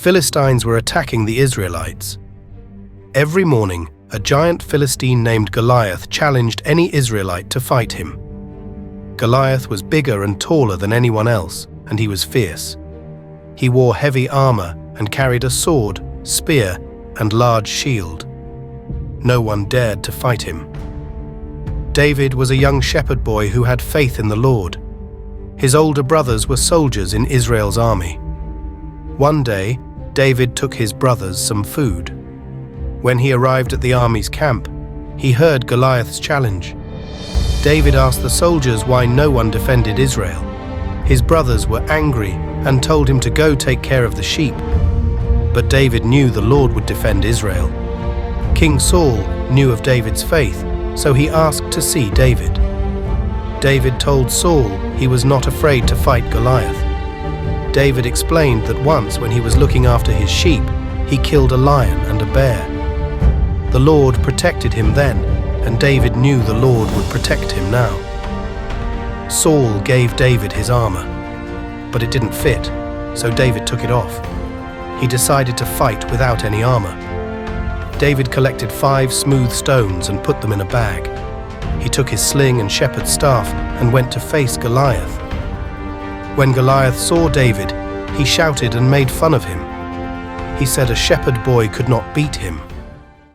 Philistines were attacking the Israelites. Every morning, a giant Philistine named Goliath challenged any Israelite to fight him. Goliath was bigger and taller than anyone else, and he was fierce. He wore heavy armor and carried a sword, spear, and large shield. No one dared to fight him. David was a young shepherd boy who had faith in the Lord. His older brothers were soldiers in Israel's army. One day, David took his brothers some food. When he arrived at the army's camp, he heard Goliath's challenge. David asked the soldiers why no one defended Israel. His brothers were angry and told him to go take care of the sheep. But David knew the Lord would defend Israel. King Saul knew of David's faith, so he asked to see David. David told Saul he was not afraid to fight Goliath. David explained that once when he was looking after his sheep, he killed a lion and a bear. The Lord protected him then, and David knew the Lord would protect him now. Saul gave David his armor, but it didn't fit, so David took it off. He decided to fight without any armor. David collected 5 smooth stones and put them in a bag. He took his sling and shepherd's staff and went to face Goliath. When Goliath saw David, he shouted and made fun of him. He said a shepherd boy could not beat him.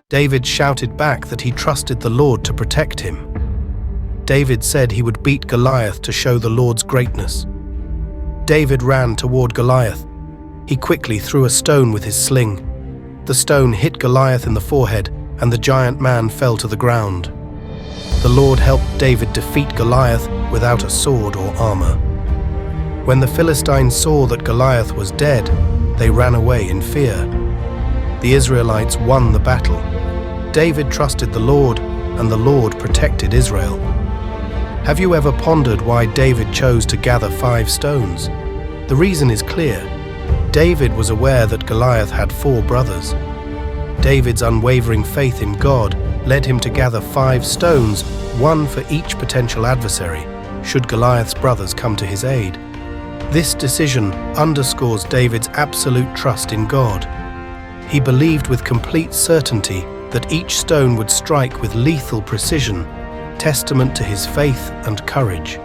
David shouted back that he trusted the Lord to protect him. David said he would beat Goliath to show the Lord's greatness. David ran toward Goliath. He quickly threw a stone with his sling. The stone hit Goliath in the forehead, and the giant man fell to the ground. The Lord helped David defeat Goliath without a sword or armor. When the Philistines saw that Goliath was dead, they ran away in fear. The Israelites won the battle. David trusted the Lord, and the Lord protected Israel. Have you ever pondered why David chose to gather 5 stones? The reason is clear. David was aware that Goliath had 4 brothers. David's unwavering faith in God led him to gather 5 stones, 1 for each potential adversary, should Goliath's brothers come to his aid. This decision underscores David's absolute trust in God. He believed with complete certainty that each stone would strike with lethal precision, testament to his faith and courage.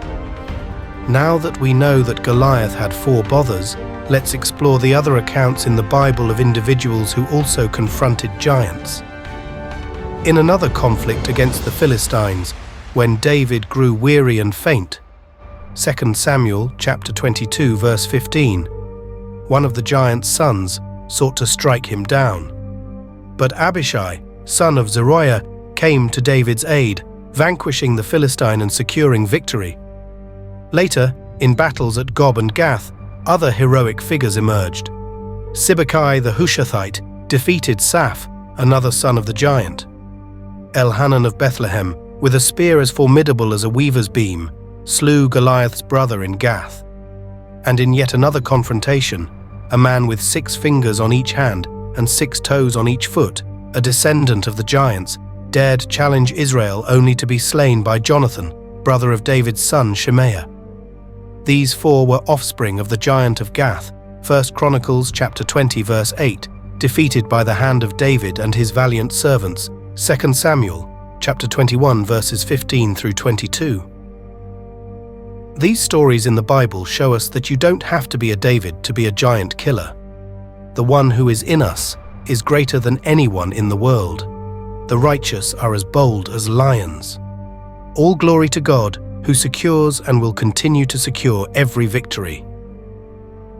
Now that we know that Goliath had 4 brothers, let's explore the other accounts in the Bible of individuals who also confronted giants. In another conflict against the Philistines, when David grew weary and faint, 2 Samuel chapter 22 verse 15, one of the giant's sons sought to strike him down. But Abishai, son of Zeruiah, came to David's aid, vanquishing the Philistine and securing victory. Later, in battles at Gob and Gath, other heroic figures emerged. Sibbecai the Hushathite defeated Saph, another son of the giant. Elhanan of Bethlehem, with a spear as formidable as a weaver's beam, slew Goliath's brother in Gath. And in yet another confrontation, a man with 6 fingers on each hand and 6 toes on each foot, a descendant of the giants, dared challenge Israel only to be slain by Jonathan, brother of David's son Shemaiah. These 4 were offspring of the giant of Gath, 1 Chronicles chapter 20 verse 8, defeated by the hand of David and his valiant servants, 2 Samuel chapter 21 verses 15 through 22. These stories in the Bible show us that you don't have to be a David to be a giant killer. The one who is in us is greater than anyone in the world. The righteous are as bold as lions. All glory to God, who secures and will continue to secure every victory.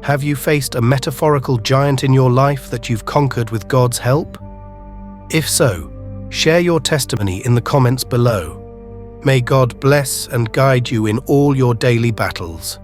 Have you faced a metaphorical giant in your life that you've conquered with God's help? If so, share your testimony in the comments below. May God bless and guide you in all your daily battles.